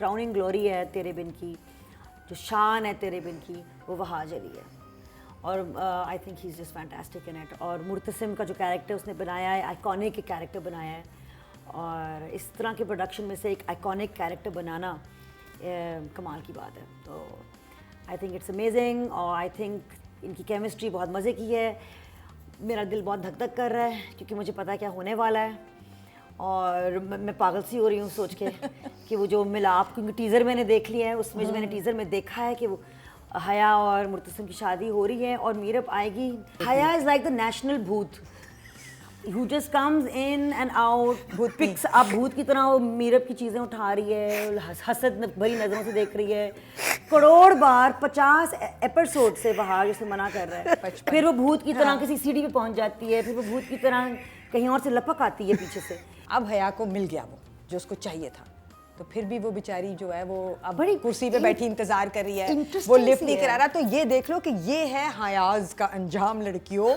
Crowning glory है तेरे बिन की, जो शान है तेरे बिन की, वो वहाज अली है। और I think he is just fantastic in it. और मुर्तसिम का जो कैरेक्टर उसने बनाया है, आइकॉनिक कैरेक्टर बनाया है, और इस तरह के प्रोडक्शन में से एक आइकॉनिक कैरेक्टर बनाना कमाल की बात है। तो आई थिंक इट्स अमेजिंग, और आई थिंक इनकी केमिस्ट्री बहुत मज़े की है। मेरा दिल बहुत धक धक कर रहा है क्योंकि मुझे पता है क्या होने वाला है, और मैं पागल सी हो रही हूँ सोच के कि वो जो मिलाप, क्योंकि टीज़र मैंने देख लिया है, उसमें जो मैंने टीज़र में देखा है कि वो हया और मुर्तसिम की शादी हो रही है और मीरब आएगी। हया इज़ लाइक द नेशनल भूत, who just comes in and out, भूत पिक्स अब भूत की तरह वो मीरब की चीज़ें उठा रही है, हसद भरी नज़रों से देख रही है। करोड़ बार 50 एपिसोड से बाहर उसे मना कर रहा है, फिर वो भूत की तरह किसी सीढ़ी पे पहुंच जाती है, फिर वो भूत की तरह कहीं और से लपक आती है पीछे से। अब हया को मिल गया वो जो उसको चाहिए था, तो फिर भी वो बेचारी जो है वो अब बड़ी कुर्सी पे बैठी इंतजार कर रही है, interesting वो लिफ्ट सी नहीं है। करा रहा। तो ये देख लो कि ये है हयाज का अंजाम, लड़कियों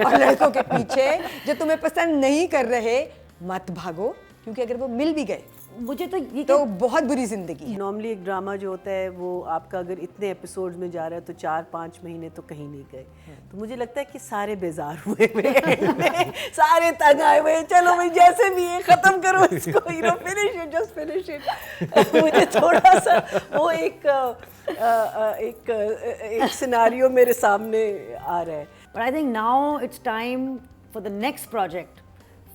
और लड़कों के पीछे जो तुम्हें पसंद नहीं कर रहे, मत भागो, क्योंकि अगर वो मिल भी गए मुझे तो ये तो बहुत बुरी जिंदगी है। नॉर्मली एक ड्रामा जो होता है वो आपका अगर इतने एपिसोड्स में जा रहा है तो 4-5 महीने तो कहीं नहीं गए। तो मुझे लगता है कि सारे बेजार हुए हैं सारे तंग आए हुए हैं, चलो भाई जैसे भी है खत्म करो इसको, you know finish it, just finish it. मुझे थोड़ा सा वो एक सिनारियो मेरे सामने आ रहा है। But I think now it's time for the next project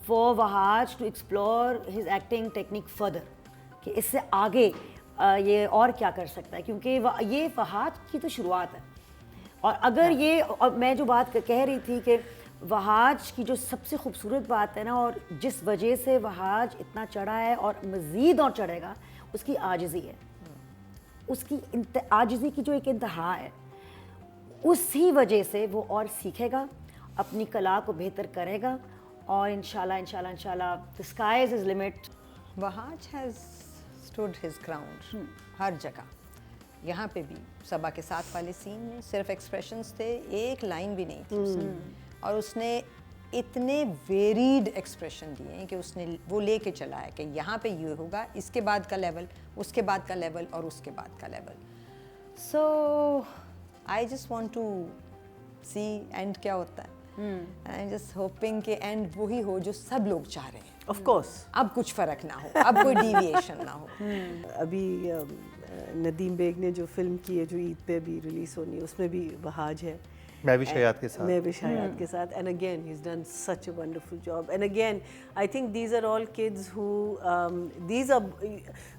for Wahaj to explore his acting technique further, कि इससे आगे ये और क्या कर सकता है, क्योंकि ये वहाज की तो शुरुआत है। और अगर ये, और मैं जो बात कह रही थी कि वहाज की जो सबसे खूबसूरत बात है ना, और जिस वजह से वहाज इतना चढ़ा है और मज़ीद और चढ़ेगा, उसकी आजिज़ी है। उसकी आजिज़ी की जो एक इंतहा है, उसी वजह से वो और सीखेगा, अपनी कला को बेहतर करेगा, और इंशाल्लाह इंशाल्लाह इंशाल्लाह the sky is his limit. Wahaj has stood his ground हर जगह। यहाँ पे भी सबा के साथ वाले सीन में सिर्फ एक्सप्रेशंस थे, एक लाइन भी नहीं थी उसने, और उसने इतने वेरीड एक्सप्रेशन दिए हैं कि उसने वो लेके चला है कि यहाँ पे ये होगा, इसके बाद का लेवल, उसके बाद का लेवल, और उसके बाद का level. So I just want to see and क्या होता है। आई एम जस्ट होपिंग कि एंड वही हो जो सब लोग चाह रहे हैं। ऑफ कोर्स अब कुछ फर्क ना हो, अब कोई डिविएशन ना हो। अभी नदीम बेग ने जो फिल्म की है जो ईद पे भी रिलीज होनी है, उसमें भी वहाज है, मैं भी शयाद के साथ, मैं भी शयाद के साथ, and again he is done such a wonderful job. And again I think these are all kids who these are,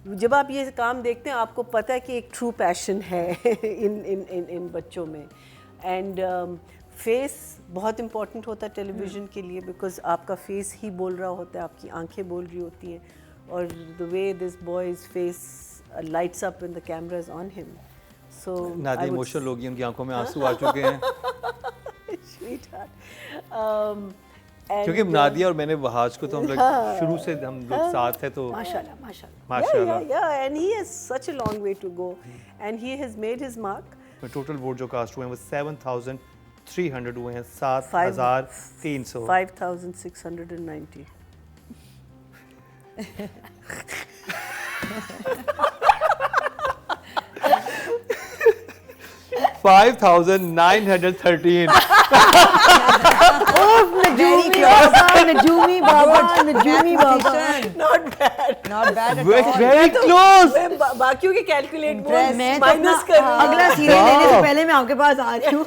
जब आप ये काम देखते हैं आपको पता है कि एक ट्रू पैशन है इन बच्चों में। एंड फेस बहुत इम्पॉर्टेंट होता है टेलीविज़न के लिए, बिकॉज आपका फेस ही बोल रहा होता है, आपकी आंखें बोल रही होती हैं, और the way this boys face lights up when the camera is on him. So Nadia emotional होगी, उनकी आंखों में आंसू आ चुके हैं क्योंकि नादिया और मैंने वहाज को तो हम लोग शुरू से हम लोग साथ है, तो माशाल्लाह माशाल्लाह माशाल्लाह। And he has such a long way to go, and he has made his mark. Total vote जो कास्ट हुए हैं वो 7,300 हुए हैं, 7,300। 5,690। $5,913। नजूमी बाबा, नजूमी बाबा। Not bad. Not bad at Very, all। very close। मैं बाकियों के कैलकुलेट मैं तो माइनस कर अगला सीरियल लेने से पहले मैं आपके पास आ रही हूँ।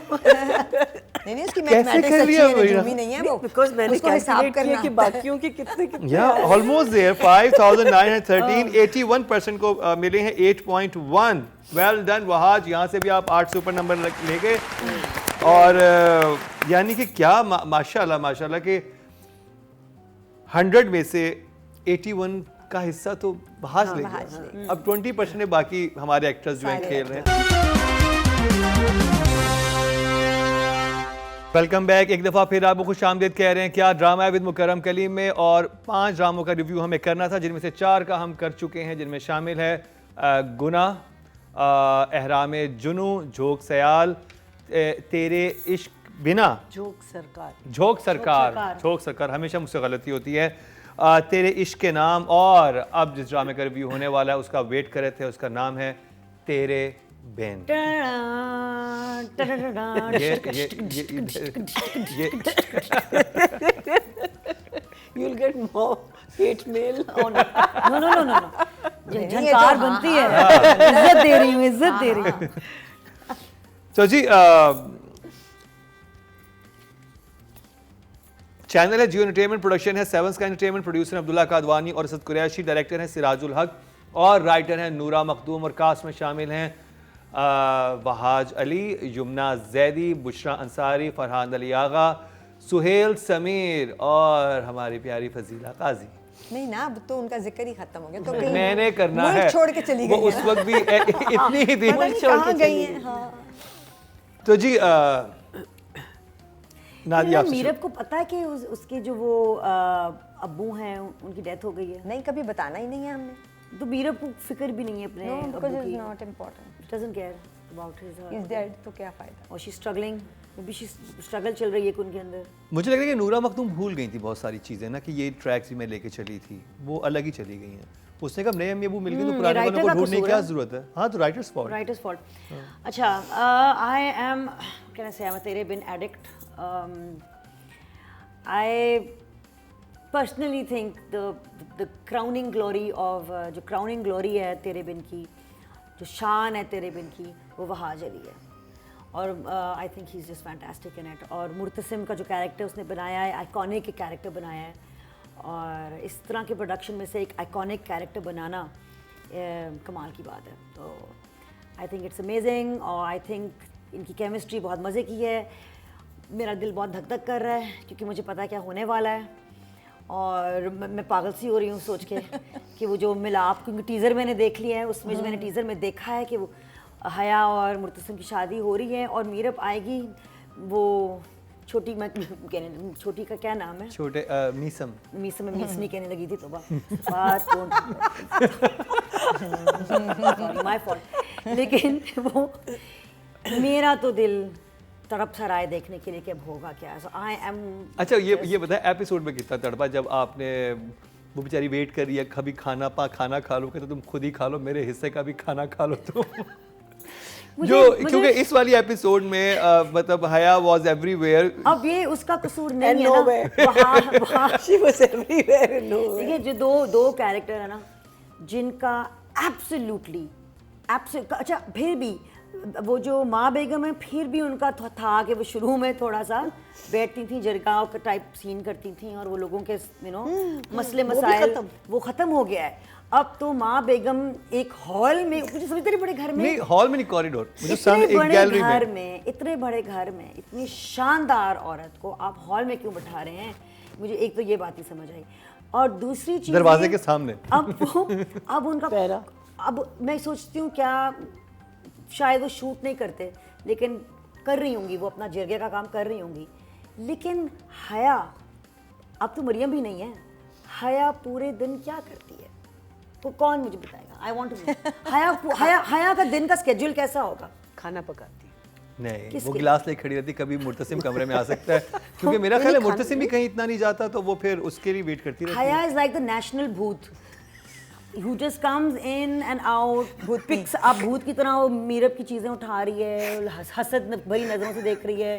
नहीं उसकी कैसे मैथमेटिक्स कर अच्छी लिया है, वही नजूमी नहीं है वो, बिकॉज मैंने उसको हिसाब कैलकुलेट किया करना कि बाकियों के कितने Yeah, almost there. 5,913, 81% को मिले हैं 8.1। Well done वहाज, यहाँ से भी आप 8 सुपर नंबर ले गए, और यानी कि क्या माशाल्लाह माशाल्लाह के 100 में से 81 का हिस्सा तो वहाज ले गया। अब 20% बाकी हमारे एक्टर्स जो हैं खेल रहे हैं। वेलकम बैक, एक दफ़ा फिर आपको खुश आमदीद कह रहे हैं। क्या ड्रामा है विद मुकर्रम कलीम में, और 5 ड्रामों का रिव्यू हमें करना था, जिनमें से 4 का हम कर चुके हैं, जिनमें शामिल है गुनाह, एहराम जुनू, झोंक सयाल, तेरे इश्क बिना, जोक सरकार, झोंक सरकार हमेशा मुझसे गलती होती है। तेरे इश्क के नाम, और अब जिस ड्रामे का रिव्यू होने वाला है उसका वेट कर रहे थे, उसका नाम है तेरे बिन। ये You'll get more hate mail. No झंकार बनती है, इज्जत दे रही हूँ, इज्जत दे रही हूँ। तो जी चैनल है जियो एंटरटेनमेंट, प्रोडक्शन है seven sky entertainment, producer Abdullah Kadwani और असद कुरैशी, डायरेक्टर हैं सिराजुल हक और राइटर हैं नूरा मखदूम, और कास्ट में शामिल हैं वहाज अली, यमुना जैदी, बुशरा अंसारी, फरहान अली आगा, सुहेल समीर और हमारी प्यारी फजीला काजी। नहीं ना, अब तो उनका जिक्र ही खत्म हो गया, तो मैंने करना मुल्क है, छोड़ के चली वो गई उस वक्त भी इतनी ही थी। पता नहीं कहाँ गई हैं। हाँ। तो जी नादिया आपसे मीरब को पता है कि उसके जो वो अब्बू हैं उनकी डेथ हो गई है, नहीं, कभी बताना ही नहीं है हमने। तो मीरब को फिक्र भी नहीं है अपने No, because अब्बू it's की, not important. doesn't care about his He's dead, तो क्या फायदा। और शी स्ट्रगलिंग, अभी शी स्ट्रगल चल रही है कि उनके अंदर। मुझे लग रहा है कि नूरा मखदूम भूल गई थी बहुत सारी चीज़ें ना, कि ये ट्रैक्स भी मैं लेके चली थी, वो अलग ही चली गई हैं। उसने कहा नए अम्मी अबू मिल गए तो पुराने वालों को ढूंढने की क्या ज़रूरत है। हाँ, तो राइटर्स फॉल्ट। Writers fault. अच्छा, आई एम कैन आई से आई am a Tere Bin addict. I personally think the crowning glory of जो क्राउनिंग ग्लोरी है तेरे बिन की, जो शान है तेरे बिन की, वो वहाज अली है। और I think he is just fantastic in it. और मुर्तसिम का जो कैरेक्टर उसने बनाया है, आइकॉनिक कैरेक्टर बनाया है, और इस तरह के प्रोडक्शन में से एक आइकॉनिक कैरेक्टर बनाना कमाल की बात है। तो आई थिंक इट्स अमेजिंग, और आई थिंक इनकी केमिस्ट्री बहुत मज़े की है। मेरा दिल बहुत धक धक कर रहा है क्योंकि मुझे पता है क्या होने वाला है, और मैं पागल सी हो रही हूँ सोच के कि वो जो मिलाप, क्योंकि टीज़र मैंने देख लिया है, उसमें जो मैंने टीज़र में देखा है कि वो हया और मुर्तसिम की शादी हो रही है और मीरब आएगी, वो छोटी, मैं कहने, छोटी का क्या नाम है, छोटे मीसम, मीस में मीस नहीं कहने लगी थी, तो माय फॉल्ट। लेकिन वो मेरा तो दिल तड़प सा रहा है देखने के लिए कि अब होगा क्या। सो आई एम। अच्छा, ये बताएं एपिसोड में कितना तड़पा जब आपने, वो बेचारी वेट कर रही है, कभी खाना खा लो, कहते तुम खुद ही खा लो, मेरे हिस्से का भी खाना खा लो तुम। क्योंकि इस वाली एपिसोड में मतलब हया वाज एवरीवेयर। अब ये उसका कसूर नहीं है ना, वहाँ She was everywhere and nowhere. देखिए जो दो कैरेक्टर है ना जिनका एब्सोल्युटली अच्छा, फिर भी वो जो माँ बेगम है, फिर भी उनका था कि वो शुरू में थोड़ा सा बैठती थी, जरगाव का टाइप सीन करती थी, और वो लोगों के मसले मसाइल वो ख़त्म हो गया है। अब तो माँ बेगम एक हॉल में, मुझे समझते नहीं, बड़े घर में, नहीं हॉल में नहीं, कॉरिडोर, मुझे इतने एक बड़े गैलरी घर में, इतने बड़े घर में इतनी शानदार औरत को आप हॉल में क्यों बैठा रहे हैं? मुझे एक तो ये बात ही समझ आई, और दूसरी चीज़ दरवाजे के सामने अब उनका अब मैं सोचती हूँ क्या शायद वो शूट नहीं करते, लेकिन कर रही होंगी, वो अपना जरगे का काम कर रही होंगी। लेकिन हया, अब तो मरियम भी नहीं है, हया पूरे दिन क्या करती है वो कौन मुझे बताएगा? I want to know. Haya का दिन का स्केड्यूल कैसा होगा? खाना पकाती। नहीं, वो गिलास लेके खड़ी रहती, कभी मुर्तसिम कमरे में आ सकता है, क्योंकि मेरा ख्याल है मुर्तसिम भी कहीं इतना नहीं जाता, तो वो फिर उसके लिए वेट करती रहती है। Haya is like the national भूत who just comes in and out, picks आप भूत की तरह वो मीरब की चीज़ें उठा रही है, हसद भरी नज़रों से देख रही है,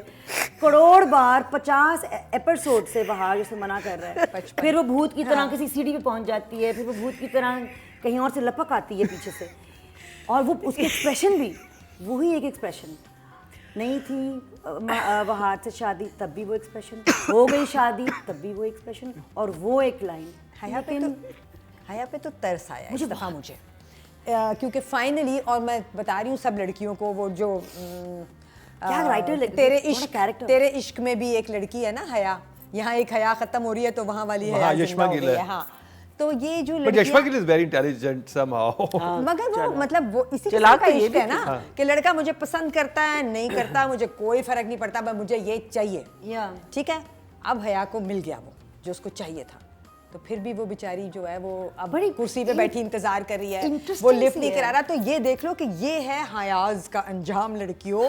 करोड़ बार 50 एपिसोड से बाहर उसे मना कर रहा है, फिर वो भूत की तरह किसी सीढ़ी पे पहुंच जाती है, फिर वो भूत की तरह कहीं और से लपक आती है पीछे से, और वो उसके एक्सप्रेशन भी वही एक एक्सप्रेशन। नहीं थी वहाज से शादी तब भी वो एक्सप्रेशन, हो गई शादी तब भी वो एक्सप्रेशन, और वो एक लाइन। हया पे तो तरस आया इस दफ़ा मुझे, क्योंकि फाइनली, और मैं बता रही हूँ सब लड़कियों को, वो जो क्या राइटर, तेरे इश्क में भी एक लड़की है ना हया, यहाँ एक हया खत्म हो रही है तो वहाँ वाली हया जिंदा हो गई है। हाँ, तो ये जो Yashma Gill is very intelligent somehow, मगर वो मतलब वो इसी का इश्क है ना कि लड़का मुझे पसंद करता है नहीं करता मुझे कोई फर्क नहीं पड़ता, बस मुझे ये चाहिए, ठीक है। अब हया को मिल गया वो जो उसको चाहिए था, तो फिर भी वो बेचारी जो है वो अब बड़ी कुर्सी पे बैठी इंतजार कर रही है, वो लिफ्ट नहीं करा रहा। तो ये देख लो कि ये है हयाज का अंजाम लड़कियों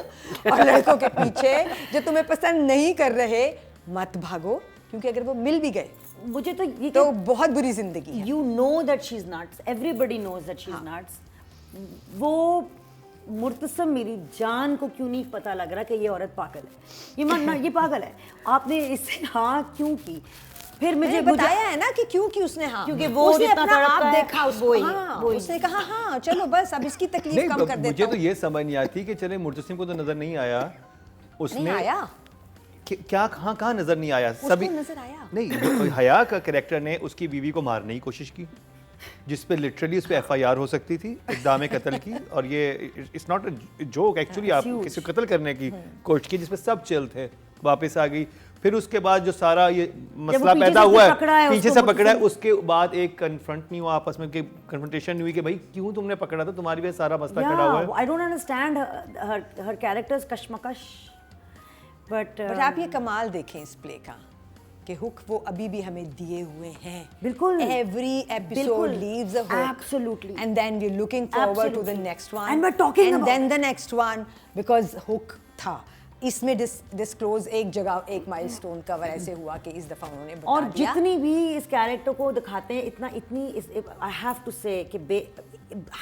और लड़कों के पीछे, जो तुम्हें पसंद नहीं कर रहे मत भागो, क्योंकि अगर वो मिल भी गए मुझे तो ये तो बहुत बुरी जिंदगी है। You know that she is nuts, everybody knows that she is nuts. वो मुर्तसम मेरी जान को क्यों नहीं पता लग रहा कि ये औरत पागल है, ये मानना ये पागल है, आपने इससे हाँ क्यों की? फिर मुझे बताया है ना कि क्यों की उसने हाँ, क्योंकि वो उसने जितना अपना तड़पता आप है, देखा उसको, वही, हाँ, वही। उसने कहा हाँ चलो बस अब इसकी तकलीफ नहीं, कम कर देता मुझे तो हूँ। ये समझ नहीं आती कि चले मुर्तसिम को तो नजर नहीं आया, उसने नहीं आया, क्या कहाँ नजर नहीं आया? उसको नजर आया। नहीं, हया का कैरेक्टर ने उसकी बीवी को मारने की कोशिश की, जिस पे लिटरली उस पे एफआईआर हो सकती थी इक़दाम कत्ल की, और ये it's not a joke actually, आप किसी को कत्ल करने की कोशिश की, जिसपे सब चिल थे, वापस आ गई। फिर उसके बाद जो सारा ये मसला पैदा हुआ है, पीछे से पकड़ा है, उसके बाद एक कन्फ्रंट नहीं हुआ आपस में, कि कन्फ्रंटेशन नहीं हुई कि भाई क्यों तुमने पकड़ा था, तुम्हारी वजह सारा मसला खड़ा हुआ है। I don't understand her characters कशमकश, बट आप ये कमाल देखें इस प्ले का कि हुक वो अभी भी हमें दिए हुए हैं। बिल्कुल। Every episode leaves a hook. Absolutely. And then we're looking forward to the Absolutely. next one. And we're talking and about then the next one because hook था। इसमें डिस्क्लोज एक जगह एक माइलस्टोन कवर ऐसे हुआ कि इस दफा उन्होंने बता और दिया। जितनी भी इस कैरेक्टर को दिखाते हैं इतनी आई हैव टू से कि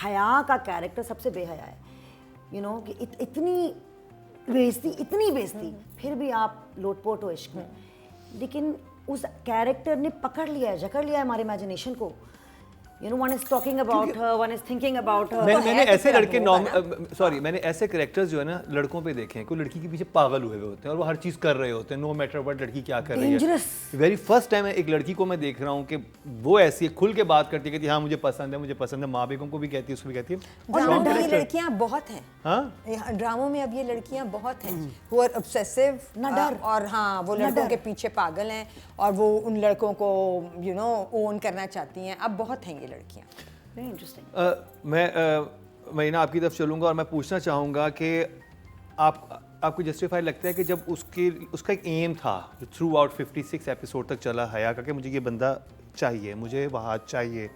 हया का कैरेक्टर सबसे बेहया है, यू नो कि इतनी बेइज्जती फिर भी आप लोटपोट हो इश्क में, लेकिन उस कैरेक्टर ने पकड़ लिया है, जकड़ लिया है हमारे इमेजिनेशन को। You know, one is talking about her, one is thinking about her. मैंने ऐसे लड़के मैंने ऐसे कैरेक्टर्स जो है ना लड़कों पे देखे हैं, कोई लड़की के पीछे पागल हुए होते हैं और वो हर चीज़ कर रहे होते हैं, नो मैटर व्हाट लड़की क्या कर रही है। Dangerous. वेरी फर्स्ट टाइम एक लड़की को मैं देख रहा हूँ कि वो ऐसी है, खुल के बात करती है, कहती है हाँ मुझे पसंद है, माँ बेगम को भी कहती है, उसको भी कहती है। ड्रामों में ये लड़कियां बहुत हैं। हाँ, ड्रामों में अब ये लड़कियां बहुत हैं, वो ऑब्सेसिव ना डर, और हाँ वो लड़कों के पीछे पागल हैं और वो उन लड़कों को यू नो ओन करना चाहती हैं। अब बहुत हैं ये लड़कियां। Very interesting. मैं ना आपकी तरफ चलूँगा और मैं पूछना चाहूँगा कि आपको जस्टिफाई लगता है कि जब उसका एक एम था जो थ्रू आउट 56 एपिसोड तक चला हया का कि मुझे ये बंदा चाहिए, मुझे वहाँ चाहिए,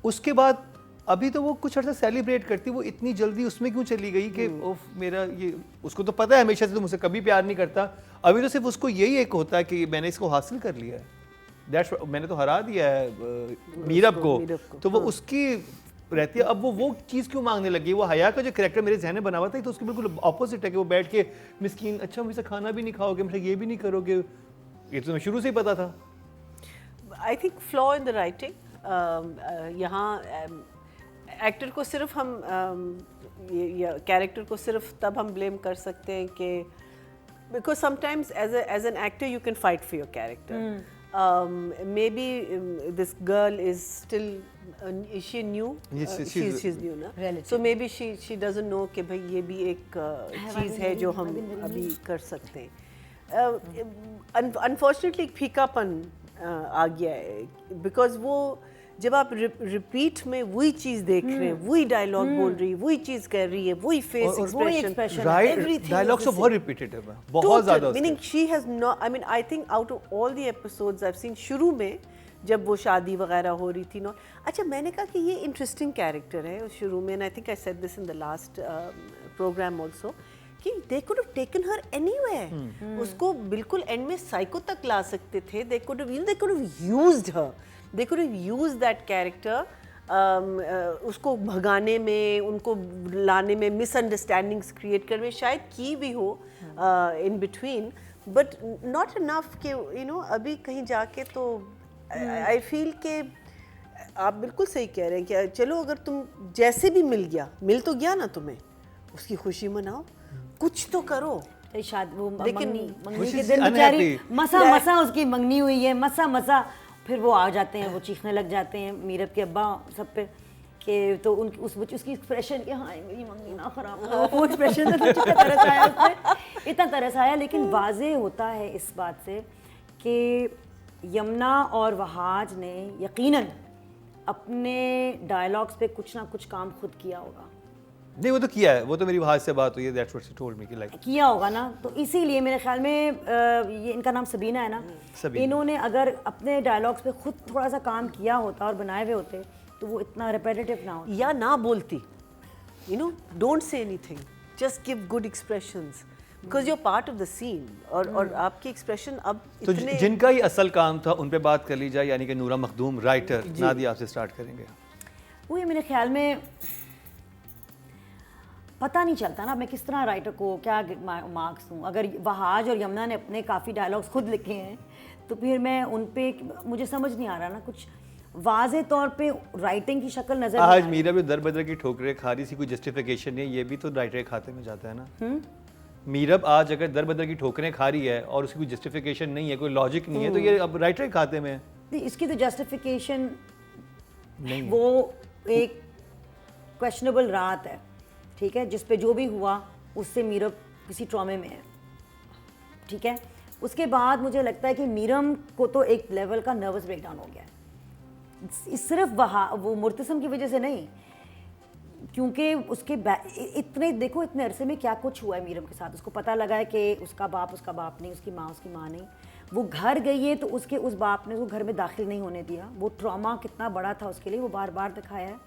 उसके बाद अभी तो वो कुछ अर्सा सेलिब्रेट करती, वो इतनी जल्दी उसमें क्यों चली गई कि ओफ मेरा ये, उसको तो पता है हमेशा से तो मुझसे कभी प्यार नहीं करता, अभी तो सिर्फ उसको यही एक होता है कि मैंने इसको हासिल कर लिया है, मैंने तो हरा दिया है मीरब को, तो वो उसकी रहती है। अब वो चीज़ क्यों मांगने लगी? वो हया का जो कैरेक्टर मेरे जहन में बना हुआ था तो उसके बिल्कुल ऑपोजिट है कि वो बैठ के मिस्कीन, अच्छा मुझसे खाना भी नहीं खाओगे, मुझे ये भी नहीं करोगे, ये तो मैं शुरू से ही पता था। I think flaw in the writing, यहाँ एक्टर को सिर्फ हम कैरेक्टर को सिर्फ तब हम ब्लेम कर सकते हैं कि because sometimes as an actor you can fight for your character. Maybe this girl is still is she new? Yes, she's new ना. Relative. So maybe she doesn't know कि भाई ये भी एक चीज़ है जो हम अभी कर सकते हैं. Unfortunately एक फीकापन आ गया है because वो जब आप रिपीट में वही चीज़ देख रहे हैं, वही डायलॉग बोल रही है, वही चीज़ कर रही है, वही फेस एक्सप्रेशन, राइट, डायलॉग्स बहुत रिपीटेटिव है, बहुत ज़्यादा। Meaning she has not, I mean I think out of all the episodes I have seen, शुरू में जब वो शादी वगैरह हो रही थी ना, अच्छा मैंने कहा कि ये इंटरेस्टिंग कैरेक्टर है शुरू में, and I think I said this in the last programme also कि they could have taken her anywhere, उसको बिल्कुल एंड में साइको तक ला सकते थे, they could have used her, they could have used that character, उसको भगाने में, उनको लाने में, मिसअंडरस्टैंडिंग्स क्रिएट करने में शायद की भी हो in between, but not enough कि यू नो अभी कहीं जाके तो आई फील कि आप बिल्कुल सही कह रहे हैं कि चलो अगर तुम जैसे भी मिल तो गया ना तुम्हें, उसकी खुशी मनाओ, कुछ तो करो। शायद वो लेकिन मंगनी के दिन बेचारी मसा उसकी मंगनी हुई है, मसा फिर वो आ जाते हैं, वो चीखने लग जाते हैं मीरब के अब्बा सब पे कि तो उसकी एक्सप्रेशन कि हाँ मेरी मंगनी ना खराब करो, वो एक्सप्रेशन से इतना तरस आया उसमें, इतना तरस आया। लेकिन वाज़ेह होता है इस बात से कि यमुना और वहाज ने यकीनन अपने डायलॉग्स पे कुछ ना कुछ काम खुद किया होगा। नहीं वो तो किया है, वो तो मेरी वहाज से बात हुई है, that's what she told me कि लाइक किया होगा ना, तो इसीलिए मेरे ख्याल में ये इनका नाम सबीना है ना, इन्होंने अगर अपने डायलॉग्स पे खुद थोड़ा सा काम किया होता और बनाए हुए होते तो वो इतना रिपीटेटिव ना होता या ना बोलती, you know don't say anything, just give good expressions, because you are part of the scene और आपके एक्सप्रेशन अब तो इतने जिनका ही असल काम था उन पे बात कर ली जाए, यानी कि नूरा मखदूम राइटर, नादिया आपसे स्टार्ट करेंगे। वो ये मेरे ख्याल में पता नहीं चलता ना मैं किस तरह राइटर को क्या मार्क्स दूँ। अगर वहाज और यमुना ने अपने काफ़ी डायलॉग्स खुद लिखे हैं तो फिर मैं उन पे मुझे समझ नहीं आ रहा ना, कुछ वाज़े तौर पे राइटिंग की शक्ल नजर नहीं आ आज रही। मीरा भी दर बदर की ठोकरें खा रही, सी कोई जस्टिफिकेशन नहीं है, ये भी तो राइटर के खाते में जाता है ना। मीरब आज अगर दर बदर की ठोकरें खा रही है और उसकी कोई जस्टिफिकेशन नहीं है, कोई लॉजिक नहीं है, तो ये अब राइटर के खाते में है। इसकी तो जस्टिफिकेशन नहीं है। वो एक क्वेश्चनेबल रात है, ठीक है, जिस पे जो भी हुआ उससे मीरब किसी ट्रॉमे में है, ठीक है। उसके बाद मुझे लगता है कि मीरम को तो एक लेवल का नर्वस ब्रेकडाउन हो गया है, सिर्फ वो मुर्तसिम की वजह से नहीं, क्योंकि उसके इतने देखो इतने अरसे में क्या कुछ हुआ है मीरम के साथ। उसको पता लगा है कि उसका बाप नहीं, उसकी माँ नहीं। वो घर गई है तो उसके उस बाप ने उसको घर में दाखिल नहीं होने दिया। वो ट्रॉमा कितना बड़ा था उसके लिए, वो बार बार दिखाया है।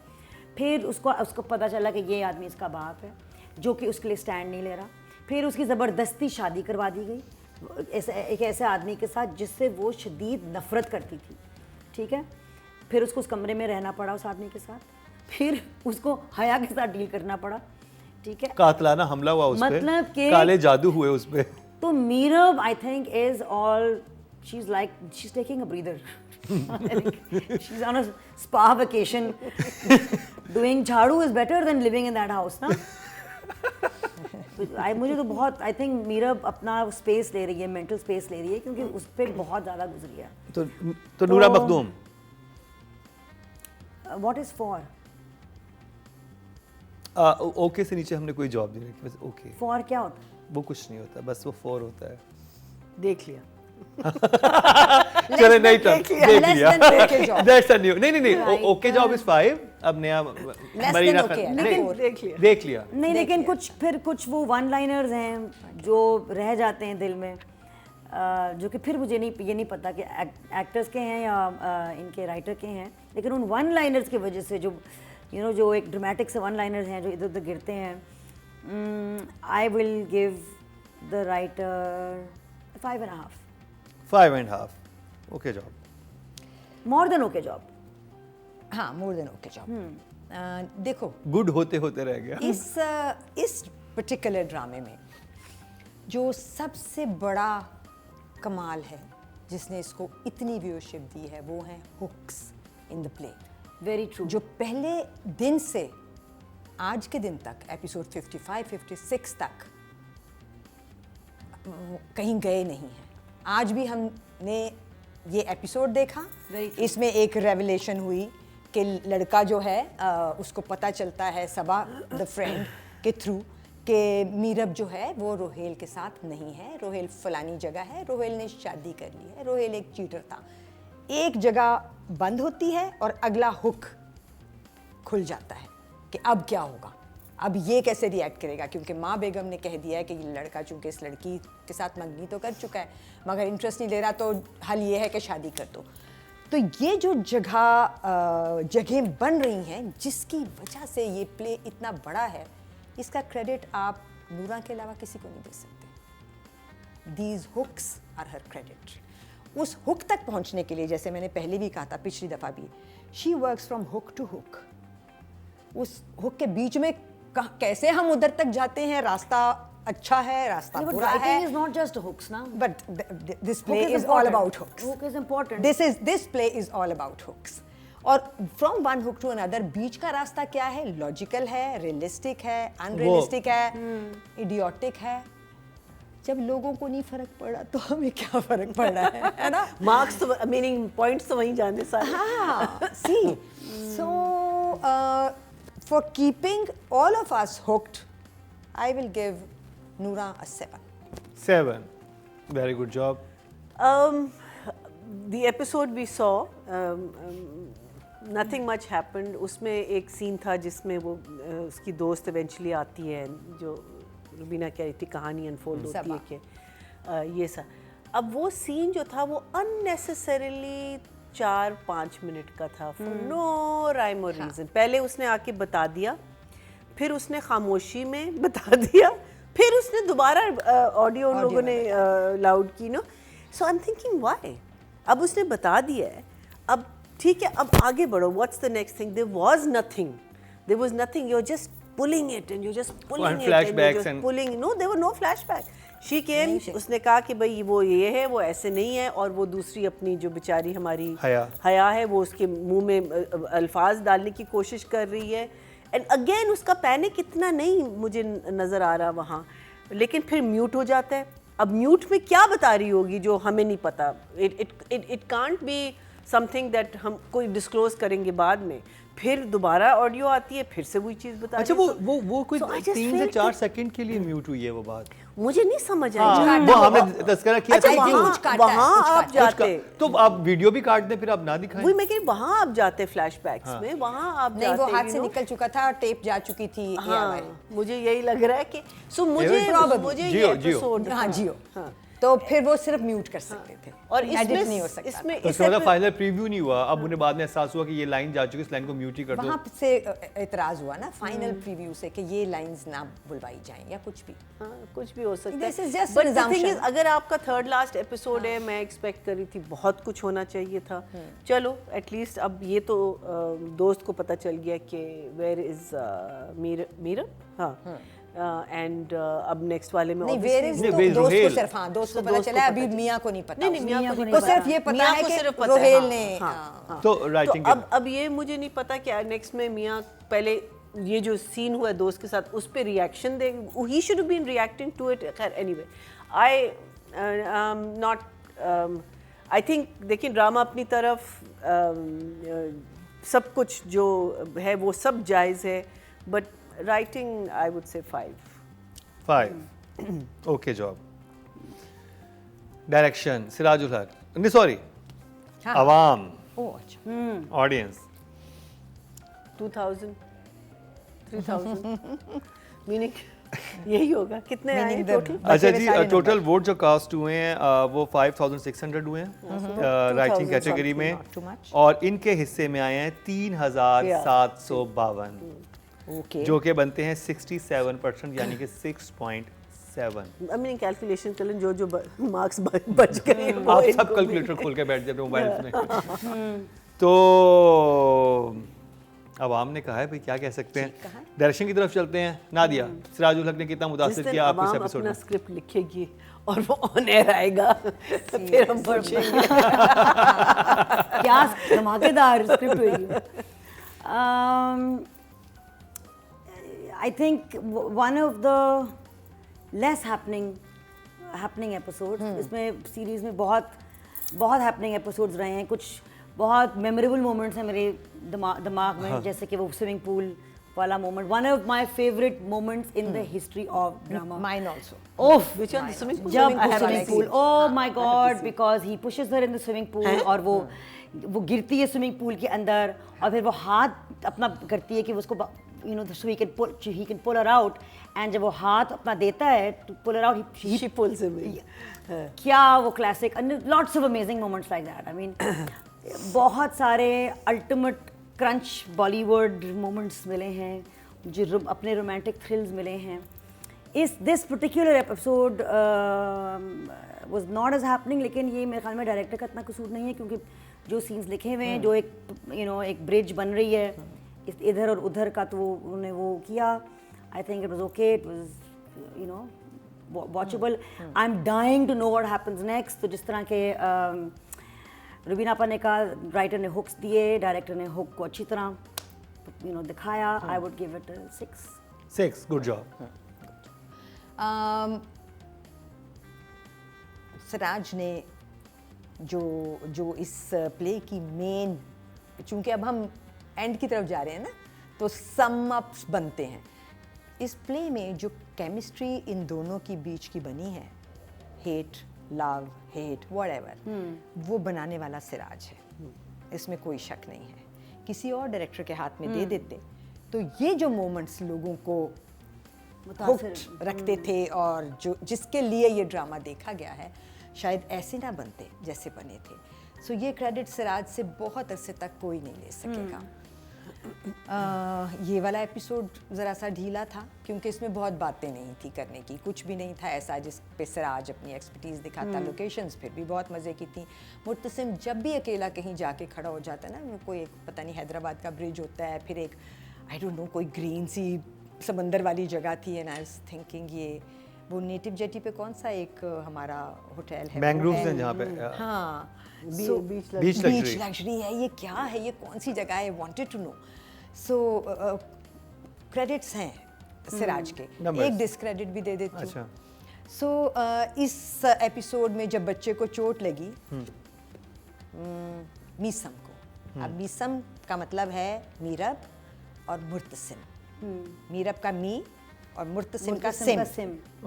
फिर उसको पता चला कि ये आदमी इसका बाप है, जो कि उसके लिए स्टैंड नहीं ले रहा। फिर उसकी ज़बरदस्ती शादी करवा दी गई एक ऐसे आदमी के साथ जिससे वो शदीद नफ़रत करती थी, ठीक है। फिर उसको उस कमरे में रहना पड़ा उस आदमी के साथ, फिर उसको हया के साथ डील करना पड़ा, ठीक है। कातलाना हमला हुआ उस पे, मतलब कि काले जादू हुए उस पे। तो Meerab I think is all she is taking a breather, she is on a spa vacation, doing झाड़ू is better than living in that house ना। मुझे तो बहुत आई थिंक मीरब अपना स्पेस ले रही है, मेंटल स्पेस ले रही है, क्योंकि उस पर बहुत ज़्यादा गुजरी है। तो नूरा Makhdoom what is for okay से नीचे हमने कोई जॉब नहीं रखी, बस ओके। फॉर क्या होता है? वो कुछ नहीं होता, बस वो फोर होता है। देख लिया। चलो नहीं तब देख लिया। Less than okay job. That's a new नहीं ओके जॉब इज 5। अब नया मरीना okay है, नहीं देख लिया नहीं, लेकिन कुछ वो वन लाइनर्स हैं जो रह जाते हैं दिल में, जो कि फिर मुझे ये नहीं पता कि एक्टर्स के हैं या इनके राइटर के हैं, लेकिन उन वन लाइनर्स की वजह से जो जो एक ड्रामेटिक से वन लाइनर्स हैं जो इधर उधर गिरते हैं, आई will give the writer 5.5। 5.5 okay job, more than okay job. हाँ, मोर देन ओके जॉब। देखो गुड होते होते रह गया। इस पर्टिकुलर ड्रामे में जो सबसे बड़ा कमाल है, जिसने इसको इतनी व्यूअरशिप दी है, वो है hooks in the play. Very true. जो पहले दिन से आज के दिन तक, एपिसोड 55-56 तक कहीं गए नहीं हैं। आज भी हमने ये एपिसोड देखा, इसमें एक रेवलेशन हुई कि लड़का जो है उसको पता चलता है सबा द फ्रेंड के थ्रू कि मीरब जो है वो रोहेल के साथ नहीं है, रोहेल फलानी जगह है, रोहेल ने शादी कर ली है, रोहेल एक चीटर था। एक जगह बंद होती है और अगला हुक खुल जाता है कि अब क्या होगा, अब ये कैसे रिएक्ट करेगा, क्योंकि माँ बेगम ने कह दिया है कि ये लड़का चूंकि इस लड़की के साथ मंगनी तो कर चुका है मगर इंटरेस्ट नहीं ले रहा, तो हल ये है कि शादी कर दो। तो ये जो जगहें बन रही हैं जिसकी वजह से ये प्ले इतना बड़ा है, इसका क्रेडिट आप नूरा के अलावा किसी को नहीं दे सकते। These hooks are her credit. उस हुक तक पहुंचने के लिए, जैसे मैंने पहले भी कहा था, पिछली दफ़ा भी, she works from hook to hook. उस हुक के बीच में कैसे हम उधर तक जाते हैं, रास्ता अच्छा है, रास्ता बुरा है। Writing is not just hooks now. But this play is all about hooks. Hook is important. This play is all about hooks. और from one hook to another, बीच का रास्ता क्या है? लॉजिकल है, रियलिस्टिक है, अनरियलिस्टिक है, इडियोटिक है। जब लोगों को नहीं फर्क पड़ा तो हमें क्या फर्क पड़ रहा है ना? मार्क्स तो मीनिंग पॉइंट्स तो वहीं जाने सारे। हाँ, see, so for keeping all of us hooked, I will give Noora a 7. 7 very good job. The episode we saw, nothing much happened. उसमें एक सीन था जिसमें वो उसकी दोस्त eventually आती है, जो रुबीना कह रही थी कहानी अनफोल्ड होती है कि ये सा। अब वो सीन जो था वो unnecessarily 4-5 मिनट का था, for no rhyme or reason. पहले उसने आके बता दिया, फिर उसने खामोशी में बता दिया, फिर उसने दोबारा ऑडियो उन लोगों ने लाउड की no. So I am thinking why. अब उसने बता दिया है, अब ठीक है, अब आगे बढ़ो. What's the next thing? There was nothing. There was nothing. You're just pulling it and you're just pulling it and you're just pulling. No, there were no flashback. She came. उसने कहा कि भाई वो ये है, वो ऐसे नहीं है, और वो दूसरी अपनी जो बेचारी हमारी हया है, वो उसके मुंह में अल्फाज डालने की कोशिश कर रही है. And again उसका पैनिक इतना नहीं मुझे नज़र आ रहा वहाँ, लेकिन फिर म्यूट हो जाता है. अब म्यूट में क्या बता रही होगी जो हमें नहीं पता. It can't be something that हम कोई डिस्क्लोज करेंगे बाद में. फिर दोबारा ऑडियो आती है, फिर से वही चीज बता. अच्छा, वो कोई 3 से 4 सेकंड के लिए म्यूट हुई है वो बात. मुझे नहीं समझ आई. वो हमने तस्करा किया था. वहाँ आप जाते तो आप वीडियो भी काट दें, फिर आप ना दिखाएं. वही मैं कह रही, वहाँ आप जाते फ्लैशबैक्स में, वहाँ आप नहीं, वो हाथ से निकल चुका था और टेप जा चुकी थी. मुझे यही लग रहा है कि मुझे ये एपिसोड. हाँ, जियो. तो फिर वो सिर्फ म्यूट कर सकते थे और इसमें नहीं हो सकता. इसमें तो इसका फाइनल प्रीव्यू नहीं हुआ. अब उन्हें बाद में एहसास हुआ कि ये लाइन जा चुकी है, इस लाइन को म्यूट ही कर दो. वहाँ से एतराज हुआ ना फाइनल प्रीव्यू से कि ये लाइंस ना बुलवाई जाएं या कुछ भी. हाँ, कुछ भी हो सकता है. This is just But an the thing is, assumption. अगर आपका थर्ड लास्ट एपिसोड है, मैं एक्सपेक्ट कर रही थी बहुत कुछ होना चाहिए था. चलो एटलीस्ट अब ये तो दोस्त को पता चल गया कि वेयर इज मीरा. हाँ. एंड अब नेक्स्ट वाले में नहीं, वेयर इज दोस्त को सिर्फ, हाँ, दोस्त को पता चला. अभी मियाँ को नहीं पता. नहीं, मियाँ को नहीं पता. पता. सिर्फ ये पता है कि रोहेल ने. तो राइटिंग अब ये मुझे नहीं पता कि नेक्स्ट में मियाँ पहले ये जो सीन हुआ है दोस्त के साथ उस पे रिएक्शन दे. He should have been reacting to it. खैर anyway, I not I think देखिए ड्रामा अपनी तरफ सब कुछ जो है वो सब जायज़ है, but writing I would say 5. Okay job. Direction Sirajul हक. नहीं सॉरी, अवाम. ऑडियंस 2000 3000 मीनिंग यही होगा. कितने आए टोटल? अच्छा जी, टोटल वोट जो कास्ट हुए हैं वो 5600 हुए हैं राइटिंग कैटेगरी में, और इनके हिस्से में आए हैं 3752, जो के बनते हैं 67%, यानी कि 6.7. आई मीन कैलकुलेशन करें जो मार्क्स बच गए. आप सब कैलकुलेटर खोल के बैठ जाते मोबाइल में. तो अब हमने कहा है भाई, क्या कह सकते हैं. डायरेक्शन की तरफ चलते हैं. नादिया, सिराजुल हक ने कितना मुतासिर किया आपको इस एपिसोड में? अपना स्क्रिप्ट लिखेगी और वो ऑन एयर आएगा तो फिर हम पढ़ेंगे. क्या धमाकेदार स्क्रिप्ट हुई. I think one of the less happening episodes. इसमें सीरीज में बहुत happening episodes रहे हैं. कुछ बहुत memorable moments हैं मेरे दिमाग में, जैसे कि वो swimming pool वाला moment. One of my favorite moments in the history of drama. Mine also. Oh, which one? The swimming pool? जब swimming pool. Oh my God, because he pushes her in the swimming pool और वो गिरती है swimming pool के अंदर, और फिर वो हाथ अपना करती है कि वो उसको so he can pull her out, and जब वो हाथ अपना देता है to pull her out, she pulls him in. क्या वो classic, and lots of amazing moments like that. I mean, बहुत सारे ultimate crunch Bollywood moments मिले हैं, जो अपने romantic thrills मिले हैं. This particular episode was not as happening, लेकिन ये मेरे ख्याल में डायरेक्टर का इतना कसूर नहीं है, क्योंकि जो सीन्स लिखे हुए हैं, जो एक ब्रिज बन रही है इधर और उधर का, तो उन्होंने वो किया. I think it was okay, it was watchable. I am dying to know what happens next. तो जिस तरह के रुबीना आपा ने कहा, राइटर ने हुक्स दिए, डायरेक्टर ने हुक को अच्छी तरह दिखाया. I would give it 6. Good job. Siraj ने जो इस प्ले की मेन, चूँकि अब हम एंड की तरफ जा रहे हैं ना, तो सम अप्स बनते हैं. इस प्ले में जो केमिस्ट्री इन दोनों की बीच की बनी है, हेट, लव, हेट, व्हाटएवर, वो बनाने वाला सिराज है. इसमें कोई शक नहीं है. किसी और डायरेक्टर के हाथ में दे देते तो ये जो मोमेंट्स लोगों को हुक्ड रखते थे, और जो जिसके लिए ये ड्रामा देखा गया है, शायद ऐसे ना बनते जैसे बने थे. सो ये क्रेडिट सिराज से बहुत अरसे तक कोई नहीं ले सकेगा. ये वाला एपिसोड ज़रा सा ढीला था क्योंकि इसमें बहुत बातें नहीं थी करने की, कुछ भी नहीं था ऐसा जिस पे सिराज अपनी एक्सपर्टीज़ दिखाता। लोकेशंस फिर भी बहुत मज़े की थी। मुर्तसिम जब भी अकेला कहीं जाके खड़ा हो जाता है ना, वो कोई एक पता नहीं हैदराबाद का ब्रिज होता है, फिर एक आई डोंट नो कोई ग्रीन सी समंदर वाली जगह थी, एंड आई वाज थिंकिंग ये वो नेटिव जेटी पे कौन सा एक हमारा होटल है, मैंग्रोव्स हैं जहाँ पे हाँ बीच बीच लग्जरी। लग्जरी है, ये क्या है, ये कौन सी जगह है, wanted to know. So credits हैं सिराज के, Numbers. एक डिस्क्रेडिट भी दे देती हूँ। अच्छा। सो इस एपिसोड में जब बच्चे को चोट लगी मीसम को, अब मीसम का मतलब है मीरब और मुर्तसिम। मीरब का मी और मुर्तसिम का सिम।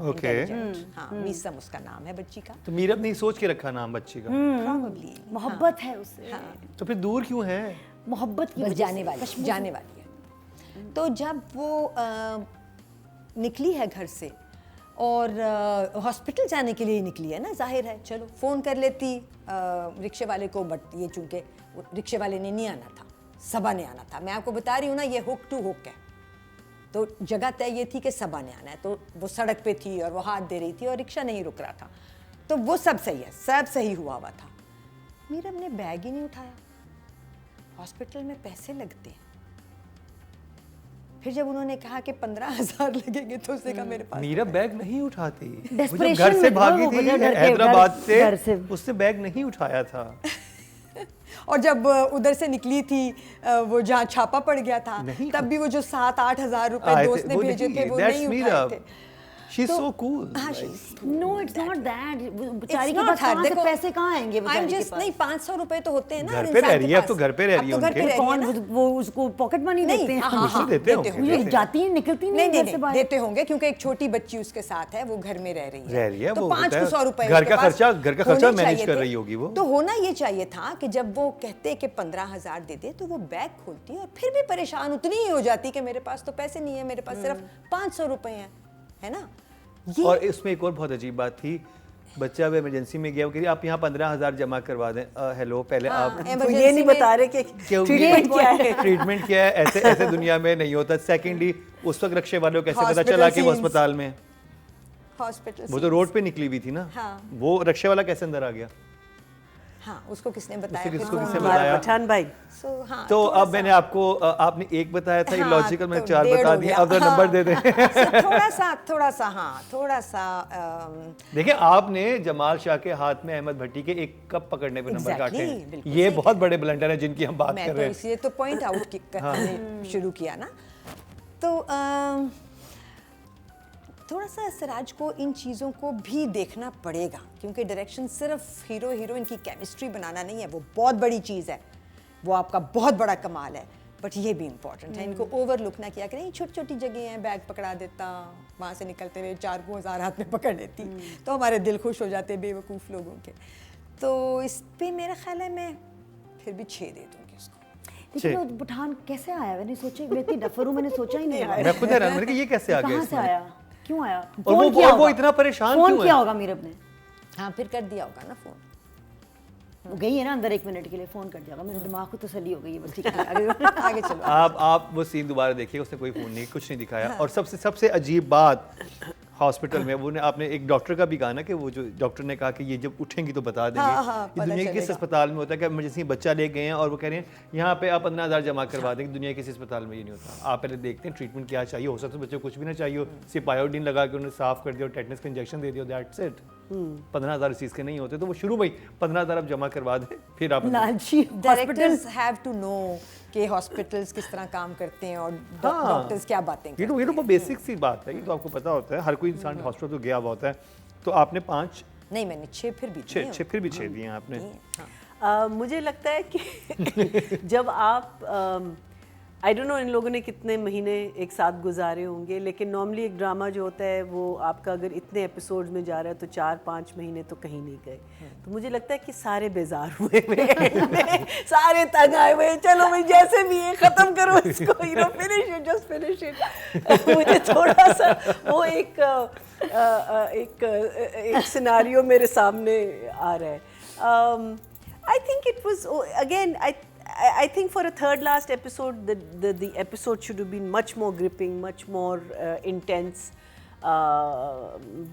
ओके। हाँ, मीसम उसका नाम है बच्ची का। तो मीरब ने सोच के रखा नाम बच्ची का, Probably, मोहब्बत है उससे, तो फिर दूर क्यों है? मोहब्बत की बस वजह जाने से, वाली कश्मीर जाने वाली है। तो जब वो निकली है घर से और हॉस्पिटल जाने के लिए ही निकली है ना, जाहिर है चलो फ़ोन कर लेती रिक्शे वाले को, बट ये चूँकि रिक्शे वाले ने नहीं आना था, सबा ने आना था। मैं आपको बता रही हूँ ना, ये हुक टू हुक है। तो जगह तय ये थी कि सबा ने आना है, तो वो सड़क पे थी और वो हाथ दे रही थी और रिक्शा नहीं रुक रहा था, तो वो सब सही है, सब सही हुआ हुआ था। मीरब ने बैग ही नहीं उठाया। हॉस्पिटल में पैसे लगते हैं। फिर जब उन्होंने कहा कि 15,000 लगेंगे तो उसने कहा मेरे पास मीरा बैग नहीं उठाती। वो जब Desperation घर से में था भागी वो, थी डर के, हैदराबाद डर से, से। उसने बैग नहीं उठाया था। और जब उधर से निकली थी वो जहाँ छापा पड़ गया था, नहीं, तब भी वो जो 7-8 हज़ार रुपए आए थे, दोस्त ने वो भेजे नहीं, थे वो that's नहीं Meera. उठाए थे। She's so cool. हाँ, नो इट्स नॉट दैट, बेचारी It's के not पास her, कहाँ से देखो, पैसे कहाँ आएंगे I'm बेचारी के just- पास? नहीं, 500 रुपए तो होते हैं ना घर हर पे इंसान रह के रही है, अब पास। तो घर पे रह रही है अब तो घर पे उनके। रह रही है कौन ना। वो उसको पॉकेट मनी नहीं, देते हैं? हाँ, मुझसे हाँ, देते होंगे, होंगे। ये जाती नहीं, निकलती नहीं नहीं घर से बाहर। देते होंगे क्योंकि एक छोटी बच्ची उसके साथ है, वो घर में रह रही है वो तो होता है। 500 रुपए घर उसके का पास खर्चा- घर का होने खर्चा मैनेज चाहिए कर थे। रही होगी वो। तो होना ये चाहिए था कि जब वो कहते कि 15,000 दे दे, तो वो बैग खोलती और फिर भी परेशान उतनी ही हो जाती कि मेरे पास तो पैसे नहीं है, मेरे पास सिर्फ 500 रुपए हैं, है ना। ये और इसमें एक और बहुत अजीब बात थी, बच्चा अब इमरजेंसी में गया, वो कह रही आप यहाँ 15,000 जमा करवा दें। हेलो, पहले आप तो ये emergency नहीं में- बता रहे कि क्यों ट्रीटमेंट क्या है। ट्रीटमेंट क्या है, ऐसे ऐसे दुनिया में नहीं होता। सेकेंडली उस वक्त रिक्शे वालों को कैसे पता Hospital चला कि वो scenes। अस्पताल में है? हॉस्पिटल वो तो रोड पे निकली हुई थी ना। हाँ। वो रिक्शे वाला कैसे अंदर आ गया? हाँ, उसको किसने बताया? उससे फिर किसको वो- किसने हमारा बताया? पठान भाई। So, हाँ, तो थोड़ा अब सा- मैंने आपको आपने एक बताया था, हाँ, लॉजिकल मैंने तो 4 डेढ़ बता हो दिए, गया। अब तो नंबर दे दें। So, थोड़ा सा देखिए, आपने जमाल शाह के हाथ में अहमद भट्टी के एक कप पकड़ने पे नंबर Exactly, काटे हैं। बिल्कुल ये सही बहुत बड़े ब्लंडर हैं जिनकी हम बात मैं कर तो रहे हैं। इसलिए तो पॉइंट आउट करने शुरू किया ना। तो थोड़ा सा सिराज को इन चीज़ों को भी देखना पड़ेगा क्योंकि डायरेक्शन सिर्फ हीरो हीरोइन की केमिस्ट्री बनाना नहीं है, वो बहुत बड़ी चीज़ है, वो आपका बहुत बड़ा कमाल है, बट ये भी इम्पोर्टेंट है। इनको ओवरलुक ना किया करें। छोटी छोटी जगह हैं, बैग पकड़ा देता, वहाँ से निकलते हुए 4,000 हाथ में पकड़ लेती, तो हमारे दिल खुश हो जाते बेवकूफ़ लोगों के। तो इस पे मेरा ख्याल है मैं फिर भी 6 दे दूँगी उसको। लेकिन वो पठान कैसे आया? मैंने सोचा, मैं इतनी डफर हूँ, मैंने सोचा ही नहीं आया। मैं खुद हैरान हूं कि ये कैसे आ गया कहाँ से इसमें? आया, क्यों आया? और फोन वो- किया और वो होगा। इतना परेशान फोन क्यों किया है? होगा मीरब ने। हाँ, फिर कर दिया होगा ना फ़ोन। वो गई है ना अंदर, 1 मिनट के लिए फ़ोन कर दिया होगा। मेरे दिमाग को तसल्ली हो गई है, बस ठीक है आगे। आगे चलो। आप वो सीन दोबारा देखिए, उसने कोई फोन नहीं, कुछ नहीं दिखाया। और सबसे अजीब बात हॉस्पिटल में वो आपने एक डॉक्टर का भी कहा ना कि वो जो डॉक्टर ने कहा कि ये जब उठेंगी तो बता देंगे। हाँ, ये पता दुनिया के किस चलेगा। अस्पताल में होता है कि इमरजेंसी बच्चा ले गए हैं और वो कह रहे हैं यहाँ पे आप 15,000 जमा करवा देंगे। दुनिया के किसी अस्पताल में ये नहीं होता। आप पहले देखते हैं ट्रीटमेंट क्या चाहिए, हो सकता है बच्चे को कुछ भी ना चाहिए, सिर्फ आयोडीन लगा के उन्हें साफ कर दिया और टेटनस का इंजेक्शन दे दिया, दैट्स इट। 15,000 इस चीज़ के नहीं होते, तो वो शुरू में 15,000 आप जमा करवा दें, फिर आप लालची डायरेक्टर्स हैव टू नो कि हॉस्पिटल्स किस तरह काम करते हैं और डॉक्टर्स क्या बातें करते ये तो बहुत बेसिक सी बात है, ये तो आपको पता होता है। हर कोई इंसान हॉस्पिटल तो गया हुआ होता है। तो आपने 5 हैं। नहीं, मैंने 6 फिर भी दिए 6 फिर भी 6 दिए हैं आपने। हाँ। मुझे लगता है कि जब आप आई डोंट नो इन लोगों ने कितने महीने एक साथ गुजारे होंगे, लेकिन नॉर्मली एक ड्रामा जो होता है वो आपका अगर इतने एपिसोड्स में जा रहा है तो 4-5 महीने तो कहीं नहीं गए। तो मुझे लगता है कि सारे बेजार हुए हुए सारे तंग आए हुए, चलो भाई जैसे भी है ख़त्म करो इसको, you know, finish it, just finish it. मुझे थोड़ा सा वो एक सिनारियो मेरे सामने आ रहा है। आई think it was again I think for a third last episode, the episode should have been much more gripping, much more intense.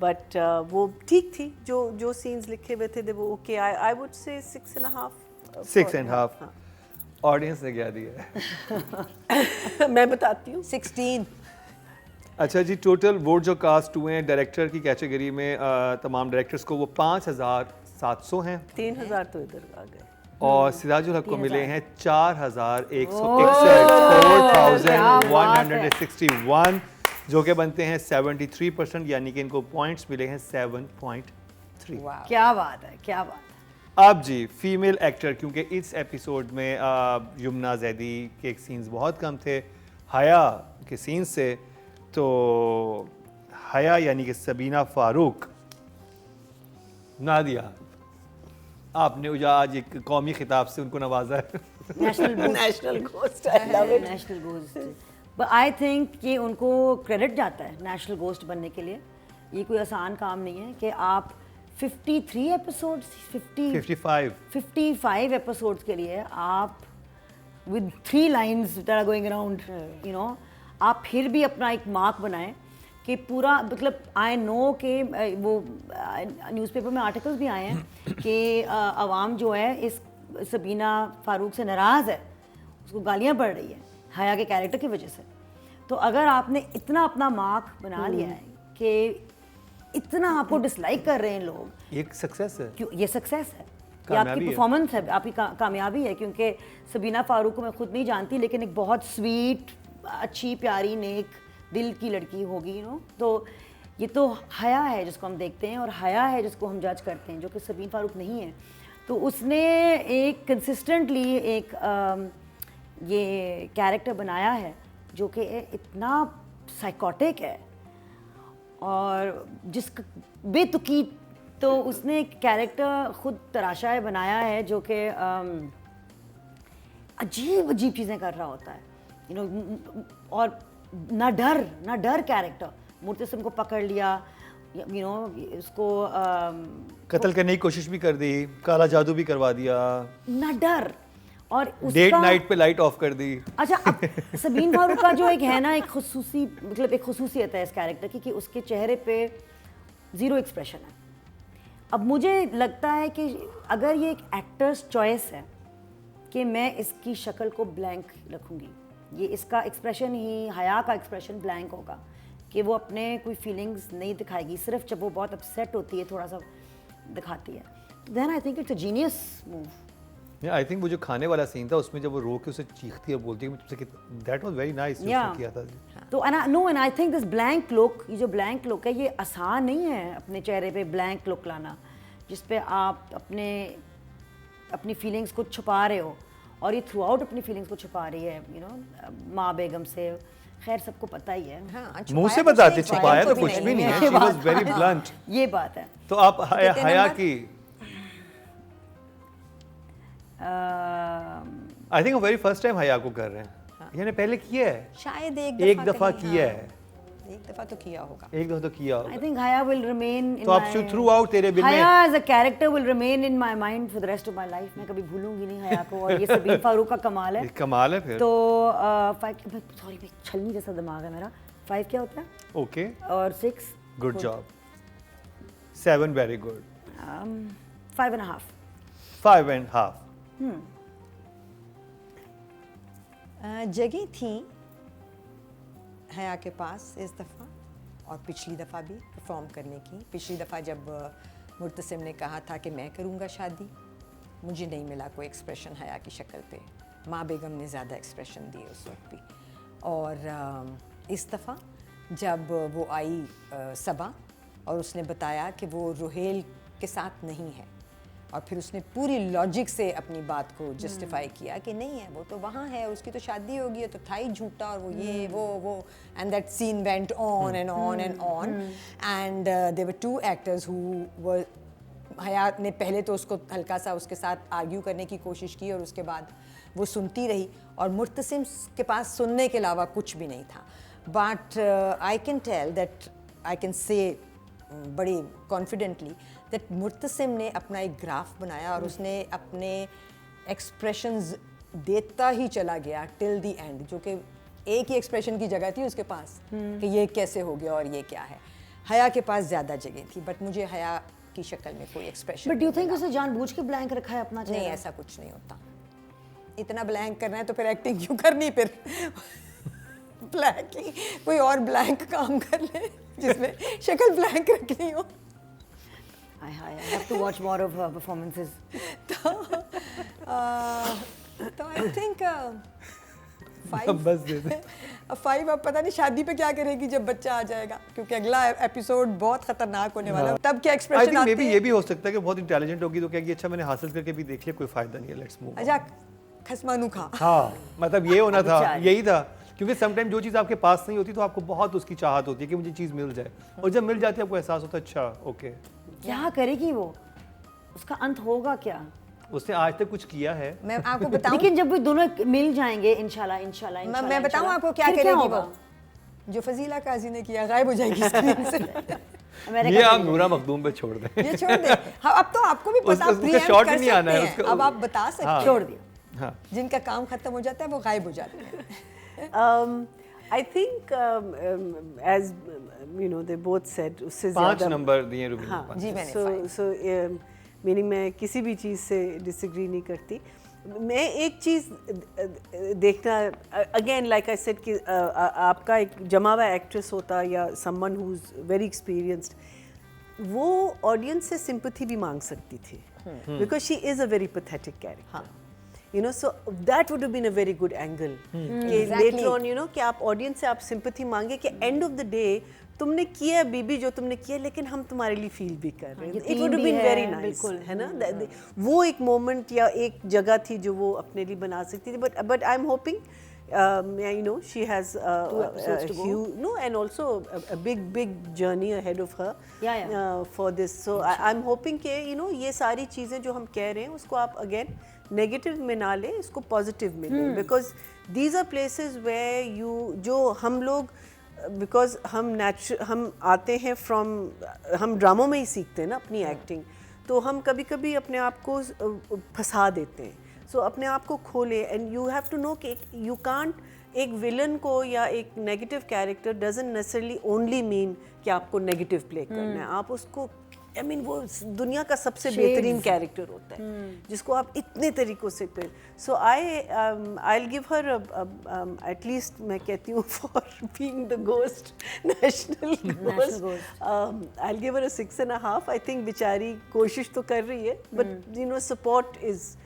But वो ठीक थी, जो scenes लिखे हुए थे, they were okay. I would say 6.5. 6.5. Audience ने क्या दिया है? मैं बताती हूँ 16. अच्छा जी, टोटल वोट जो कास्ट हुए हैं डायरेक्टर की कैटेगरी में तमाम डायरेक्टर्स को वो 5,700 हैं 3,000 तो इधर आ गए। और सिराजुल हक को मिले हैं 4,161 क्या बात है। 4,161 जो कि बनते हैं 73%, यानी कि इनको पॉइंट्स मिले हैं 7.3। Wow. क्या बात है, क्या बात है। अब जी फीमेल एक्टर, क्योंकि इस एपिसोड में यमुना जैदी के सीन्स बहुत कम थे हया के सीन्स से, तो हया यानी कि सबीना फारूक, नादिया आपने आज एक कौमी खिताब से उनको नवाजा है। National ghost, I love it. National ghost, but I think कि उनको क्रेडिट जाता है नेशनल गोस्ट बनने के लिए। ये कोई आसान काम नहीं है कि आप 53 एपिसोड्स 55 एपिसोड्स के लिए आप with 3 lines that are going around, you know, आप फिर भी अपना एक मार्क बनाएं कि पूरा, मतलब आई नो कि वो न्यूज़पेपर में आर्टिकल्स भी आए हैं कि अवाम जो है इस सबीना फारूक से नाराज़ है, उसको गालियाँ पड़ रही है हया के कैरेक्टर की वजह से। तो अगर आपने इतना अपना मार्क बना लिया है कि इतना आपको डिसलाइक कर रहे हैं लोग, एक सक्सेस है, क्यों ये सक्सेस है, ये कामयाबी आपकी है। परफॉर्मेंस है, आपकी कामयाबी है। क्योंकि सबीना फारूक को मैं खुद नहीं जानती, लेकिन एक बहुत स्वीट, अच्छी, प्यारी, नेक दिल की लड़की होगी, यू नो। तो ये तो हया है जिसको हम देखते हैं और हया है जिसको हम जज करते हैं, जो कि सबीना फारूक नहीं है। तो उसने एक कंसिस्टेंटली एक ये कैरेक्टर बनाया है जो कि इतना साइकोटिक है और जिस बेतुकी, तो उसने एक कैरेक्टर खुद तराशा है बनाया है जो कि अजीब अजीब चीज़ें कर रहा होता है, यू नो। और ना डर कैरेक्टर, मुर्तसिम को पकड़ लिया, यू नो, उसको कत्ल करने की कोशिश भी कर दी, काला जादू भी करवा दिया, ना डर, और डेट उसका नाइट पे लाइट ऑफ कर दी। अच्छा, अब सबीन फारूक का जो एक है ना, एक खुसूसी, मतलब एक खुसूसियत है इस कैरेक्टर की कि उसके चेहरे पे ज़ीरो एक्सप्रेशन है। अब मुझे लगता है कि अगर ये एक एक्टर्स चॉइस है कि मैं इसकी शक्ल को ब्लैंक रखूँगी, ये इसका एक्सप्रेशन ही, हया का एक्सप्रेशन ब्लैंक होगा कि वो अपने कोई फीलिंग्स नहीं दिखाएगी, सिर्फ जब वो बहुत अपसेट होती है थोड़ा सा दिखाती है। Then I think it's a genius move. I think वो जो खाने वाला सीन था उसमें जब वो रो के उसे चीखती है, बोलती है मैं तुमसे, दैट वाज वेरी नाइस जो उसने किया था। तो and I think this blank look, ये जो ब्लैंक लुक है, ये आसान नहीं है अपने चेहरे पे ब्लैंक लुक लाना, जिस पे आप अपनी फीलिंग्स को छुपा रहे हो, और ये थ्रू आउट अपनी फीलिंग्स को छुपा रही है, यू नो, माँ बेगम से। खैर सबको पता ही है, हाँ, मुंह से छुपाया बताते, कुछ नहीं, छुपाया तो भी कुछ भी नहीं है, ये शी वाज बात- वेरी ब्लंट। ये बात है। तो आप हया की, I think very first time हया को कर रहे हैं, यानी पहले किया है, शायद एक दफा कहीं, किया हाँ, है, एक दफा तो किया होगा। एक दफा तो किया I होगा। think Haya will remain in तो आप my... थ्रू आउट तेरे बिल में Haya as a character will remain in my mind for the rest of my life. मैं कभी भूलूंगी नहीं हया को, और ये सबीन फारूक का कमाल है। एक कमाल है फिर। तो 5, सॉरी, छलनी जैसा दिमाग है मेरा। 5 क्या होता है? ओके, और 6? Good job. 7 very good. 5.5. 5.5। जगह थी हया के पास इस दफ़ा और पिछली दफ़ा भी परफॉर्म करने की। पिछली दफ़ा जब मुर्तसिम ने कहा था कि मैं करूँगा शादी, मुझे नहीं मिला कोई एक्सप्रेशन हया की शक्ल पे। माँ बेगम ने ज़्यादा एक्सप्रेशन दिए उस वक्त भी। और इस दफ़ा जब वो आई सबा, और उसने बताया कि वो रुहेल के साथ नहीं है, और फिर उसने पूरी लॉजिक से अपनी बात को जस्टिफाई किया कि नहीं है, वो तो वहाँ है, उसकी तो शादी होगी, है तो था ही झूठा, और वो ये वो and that scene went on and on and on. And there were 2 actors who were, Haya ने पहले तो उसको हल्का सा उसके साथ आर्ग्यू करने की कोशिश की, और उसके बाद वो सुनती रही, और मुर्तसिम के पास सुनने के अलावा कुछ भी नहीं था। But I can tell that, I can say बड़ी कॉन्फिडेंटली दैट मुर्तसिम ने अपना एक ग्राफ बनाया, और उसने अपने एक्सप्रेशंस देता ही चला गया टिल द एंड, जो कि एक ही एक्सप्रेशन की जगह थी उसके पास कि ये कैसे हो गया और ये क्या है। हया के पास ज़्यादा जगह थी, बट मुझे हया की शक्ल में कोई expression but do you think उसे जानबूझ के ब्लैंक रखा है अपना नहीं, चेहरा? ऐसा कुछ नहीं होता। इतना ब्लैंक करना है तो फिर एक्टिंग क्यों करनी, फिर ब्लैंक ही कोई और ब्लैंक काम कर ले जिसमें शक्ल ब्लैंक रखनी हो। I have to watch more of her performances. तो आई थिंक बस दे दे। 5 अब पता नहीं शादी पे क्या करेगी जब बच्चा आ जाएगा, क्योंकि अगला एपिसोड बहुत खतरनाक होने वाला है। तब क्या आई एक्सप्रेशन थिंक आती मे बी है। ये भी हो सकता है कि बहुत इंटेलिजेंट होगी तो कहेगी अच्छा मैंने हासिल करके भी देख लिया, कोई फायदा नहीं है, लेट्स मूव। अच्छा खसमानू खा। हाँ मतलब ये होना था, बेचारे। यही था, क्योंकि समटाइम जो चीज़ आपके पास नहीं होती तो आपको बहुत उसकी चाहत होती है कि मुझे चीज़ मिल जाए, और जब मिल जाती है आपको एहसास होता है अच्छा ओके। क्या करेगी वो? उसका अंत होगा क्या? उसने आज तक कुछ किया है। मैं आपको बताऊं, लेकिन जब वो दोनों मिल जाएंगे इंशाल्लाह इंशाल्लाह इंशाल्लाह मैं बताऊं इंशाल्लाह, आपको क्या फिर करेगी होगा? वो, जो फजीला काजी ने किया गायब हो जाएगी स्क्रीन से। अमेरिका ये आप चली नूरा मखदूम पे छोड़ दें। ये छोड़ दे। हाँ, अब तो आपको भी पता, उसका preempt short कर भी नहीं आना है, सकते हैं। उसका- अब आप बता सकते हाँ। हैं। छोड़ दिया। हाँ जिनका काम खत्म हो जाता है वो गायब हो जाते हैं। I think as you know they both said उससे 5 ज़्यादा नंबर दिए रुबीना हाँ पाँच। जी मैंने so five। so मीनिंग मैं किसी भी चीज़ से डिसएग्री नहीं करती। मैं एक चीज़ देखना अगेन लाइक आई सेड कि आपका एक जमा हुआ एक्ट्रेस होता या someone who is very experienced, वो ऑडियंस से सिंपैथी भी मांग सकती थी because she is a very pathetic character, you know, so that would have been a very good angle कि later on you know कि आप ऑडियंस से आप सिंपैथी मांगे कि एंड ऑफ द डे तुमने किया बीबी जो तुमने किया, लेकिन हम तुम्हारे लिए फील भी कर रहे हैं। ये इट वुड theme बीन भी वेरी है, नाइस, बिल्कुल। है ना, वो एक मोमेंट या एक जगह थी जो वो अपने लिए बना सकती थी। But I am hoping you know she has episodes to go. huge no and also a big journey ahead of her Yeah. for this, so I'm hoping कि you know ये सारी चीज़ें जो हम कह रहे हैं उसको आप again नेगेटिव में ना लें, इसको पॉजिटिव में लें, because these are places where you जो हम लोग बिकॉज हम आते हैं फ्रॉम हम ड्रामों में ही सीखते हैं ना अपनी एक्टिंग, तो हम कभी कभी अपने आप को फंसा देते हैं। सो अपने आप को खोले and you have to know कि यू कांट एक विलन को या एक negative character doesn't necessarily only mean कि आपको नेगेटिव प्ले करना है, आप उसको आई मीन वो दुनिया का सबसे बेहतरीन कैरेक्टर होता है जिसको आप इतने तरीक़ों से पे। So I will give her at least मैं कहती हूँ for being the ghost national ghost I will give her 6.5। आई थिंक बेचारी कोशिश तो कर रही है, but you know support is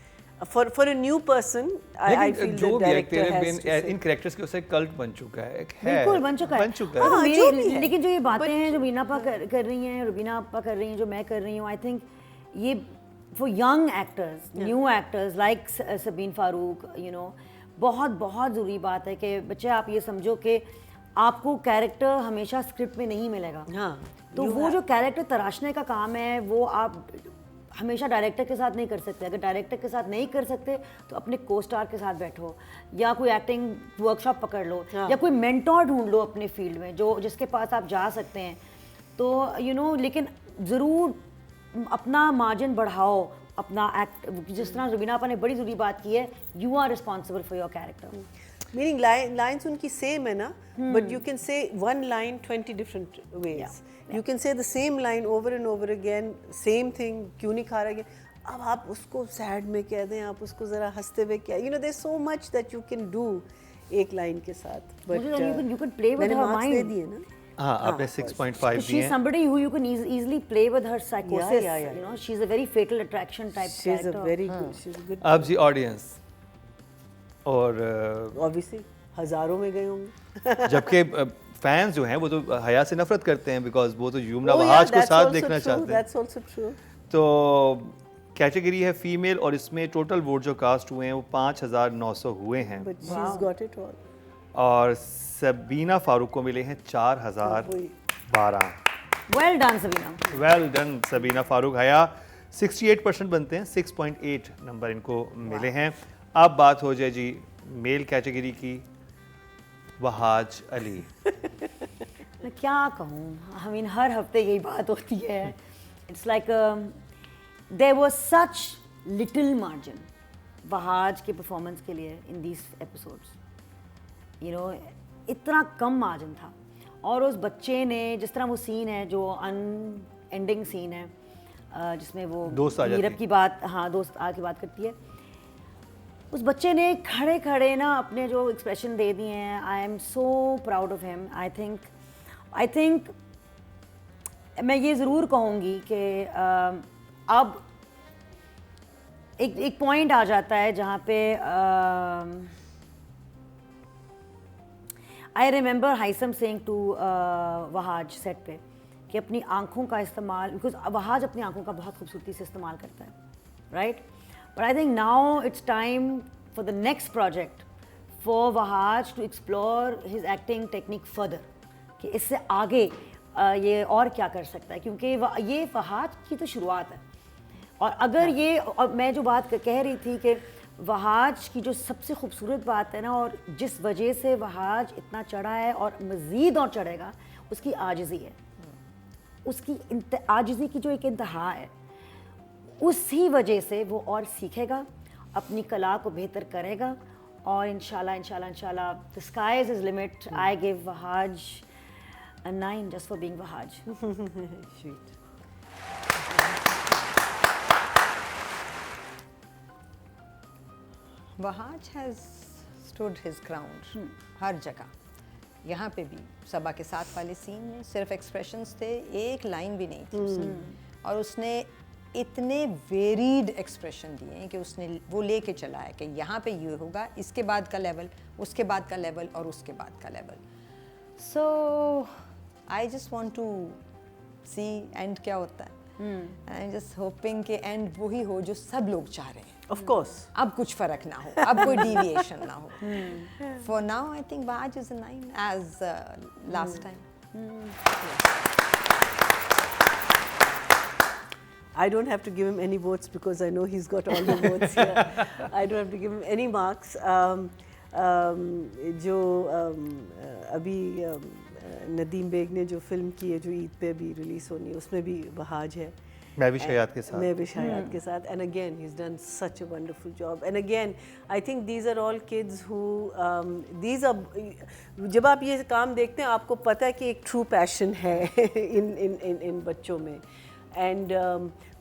for a new person I feel जो the भी है director तेरे has बिन to say. इन कैरेक्टर्स के उससे कल्ट बन चुका है, एक है बिल्कुल बन चुका है। है। और जो भी है। लेकिन जो ये बातें हैं जो मीना आपा कर रही हैं, रुबीना आपा कर रही हैं, जो मैं कर रही हूँ, आई थिंक ये for young actors, new actors like Sabeen Farooq, you know, बहुत बहुत ज़रूरी बात है कि बच्चे आप ये समझो कि आपको कैरेक्टर हमेशा स्क्रिप्ट में नहीं मिलेगा। हाँ, तो वो जो कैरेक्टर तराशने का काम है वो आप हमेशा डायरेक्टर के साथ नहीं कर सकते। अगर डायरेक्टर के साथ नहीं कर सकते तो अपने को स्टार के साथ बैठो या कोई एक्टिंग वर्कशॉप पकड़ लो या कोई मेंटोर ढूंढ लो अपने फील्ड में जो जिसके पास आप जा सकते हैं। तो यू नो लेकिन ज़रूर अपना मार्जिन बढ़ाओ, अपना एक्ट, जिस तरह रुबीना आपा ने बड़ी ज़रूरी बात की है, you are responsible for your character. Meaning lines उनकी सेम है ना, but you can say one line 20 different ways, you can say the same line over and over again, same thing क्यों नहीं खा रहा है। अब आप उसको सैड में कह दें, आप उसको ज़रा हंसते हुए क्या, you know there so much that you can do एक लाइन के साथ। But you can play with her marks दे mind. दिए ना। हाँ आपने 6.5 दिए She's हैं। somebody who you can easily play with her psychosis. yeah. You know, she's a very fatal attraction type She's a character. very good, she's a good, अब जी audience और obviously हजारों में गए होंगे। जबकि फैंस जो हैं वो तो हया से नफरत करते हैं बिकॉज वो तो युमना Oh, yeah, वहाज को that's साथ also देखना true, चाहते हैं। That's also true. तो कैटेगरी है फीमेल और इसमें टोटल वोट जो कास्ट हुए हैं वो 5,900 हुए हैं But she's got it all. और सबीना फारूक को मिले हैं 4,012। Well done, Sabina. Well done Sabina Farooq. हया 68% बनते हैं, 6.8 नंबर इनको मिले हैं। अब बात हो जाए जी मेल कैटेगरी की, वहाज अली। मैं क्या कहूँ, आई मीन हर हफ्ते यही बात होती है। It's like there was such little margin Wahaj के परफॉर्मेंस के लिए in these episodes, you know, इतना कम मार्जिन था। और उस बच्चे ने जिस तरह वो सीन है जो अनएंडिंग सीन है जिसमें वो दोस्त आ जाती नीरव की बात, हाँ दोस्त आके बात करती है, उस बच्चे ने खड़े खड़े ना अपने जो एक्सप्रेशन दे दिए हैं। I am so proud of him. I think मैं ये ज़रूर कहूँगी कि अब एक पॉइंट आ जाता है जहाँ पे I remember Haisam saying to Wahaj set पे कि अपनी आंखों का इस्तेमाल, बिकॉज वहाज अपनी आंखों का बहुत खूबसूरती से इस्तेमाल करता है, right? But I think now it's time for the next project for Wahaj to explore his acting technique further, कि इससे आगे ये और क्या कर सकता है, क्योंकि ये वहाज की तो शुरुआत है। और अगर ये, और मैं जो बात कह रही थी कि वहाज की जो सबसे खूबसूरत बात है ना, और जिस वजह से वहाज इतना चढ़ा है और मज़ीद और चढ़ेगा, उसकी आजिज़ी है। उसकी आजिज़ी की जो एक इंतहा है, उसी वजह से वो और सीखेगा, अपनी कला को बेहतर करेगा, और इंशाल्लाह the sky is limit. I give Wahaj a 9 just for being Wahaj. Sweet. Wahaj has stood his ground हर जगह। यहाँ पे भी सबा के साथ वाले सीन में सिर्फ एक्सप्रेशंस थे, एक लाइन भी नहीं थी उसमें, और उसने इतने वेरीड एक्सप्रेशन दिए हैं कि उसने वो लेके चला है कि यहाँ पे ये होगा, इसके बाद का लेवल, उसके बाद का लेवल, और उसके बाद का level. So I just want to see and क्या होता है। आई एम जस्ट होपिंग कि एंड वही हो जो सब लोग चाह रहे हैं। Of course. अब कुछ फर्क ना हो, अब कोई deviation ना हो। For now, I think Wahaj is a 9 as last time. I don't have to give him any votes because I know he's got all the votes here. I don't have to give him any marks. जो अभी Nadeem bag ने जो film की है, जो ईद पे भी release होनी है, उसमें भी वहाज है। मैं भी शयाद के साथ, मैं भी शयाद के साथ, and again he's done such a wonderful job, and again I think these are all kids who these are, जब आप ये काम देखते हैं आपको पता है कि एक true passion है इन बच्चों में, and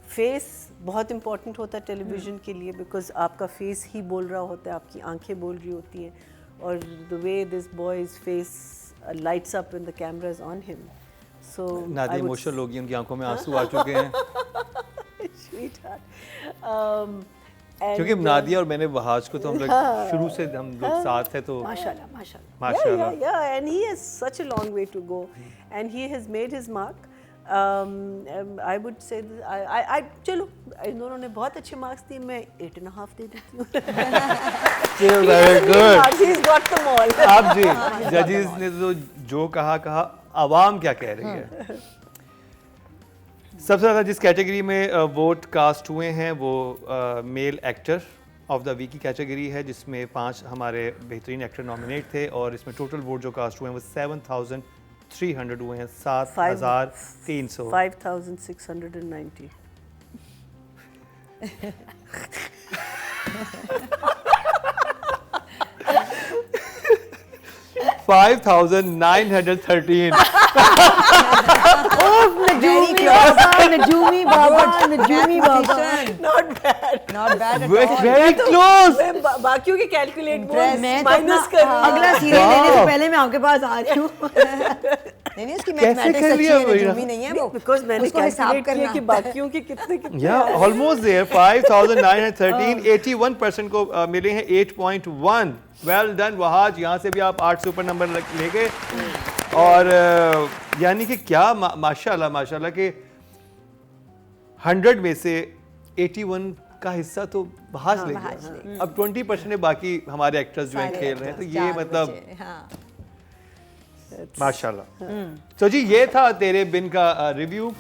फेस बहुत important होता है टेलीविज़न के लिए, because आपका फेस ही बोल रहा होता है, आपकी आंखें बोल रही होती हैं, और the way this boy's face lights up when the camera is on him. So Nadia emotional होगी, उनकी आंखों में आंसू आ चुके हैं। क्योंकि नादिया और मैंने वहाज को तो हम लोग शुरू से हम लोग साथ हैं, तो माशाल्लाह, yeah, and he has such a long way to go, and he has made his mark. I would say I चलो इन दोनों ने बहुत अच्छे मार्क्स दिए, मैं 8.5 दे देती हूँ। Very good. He's got them all. आप जी जजेस ने तो जो कहा, आवाम क्या कह रही है? सबसे ज़्यादा जिस कैटेगरी में वोट कास्ट हुए हैं वो male actor of the week की कैटेगरी है, जिसमें 5 हमारे बेहतरीन एक्टर नॉमिनेट थे, और इसमें टोटल वोट जो कास्ट हुए हैं वो 7,300 हुए हैं, 7,300। 5,690। 5,913। नजूमी बाबा। Not bad. Not bad at all. Very close. मैं बाकियों के कैलकुलेट मैं तो माइनस कर अगला सीरियल लेने से पहले मैं आपके पास आ रही हूँ। नहीं उसकी मैथमेटिक्स अच्छी है, नजूमी नहीं है वो, बिकॉज़ मैंने उसको हिसाब कैलकुलेट किया करना कि बाकियों के कितने Yeah, almost there. 5,913, 81% को मिले हैं 8.1। Well done वहाज, यहाँ से भी आप 8 सुपर नंबर ले गए, और यानी कि क्या माशाल्लाह के 100 में से 81 का हिस्सा तो वहाज ले गया। अब 20% बाकी हमारे एक्टर्स जो हैं खेल रहे हैं, तो ये मतलब माशाल्लाह। तो जी ये था तेरे बिन का रिव्यू।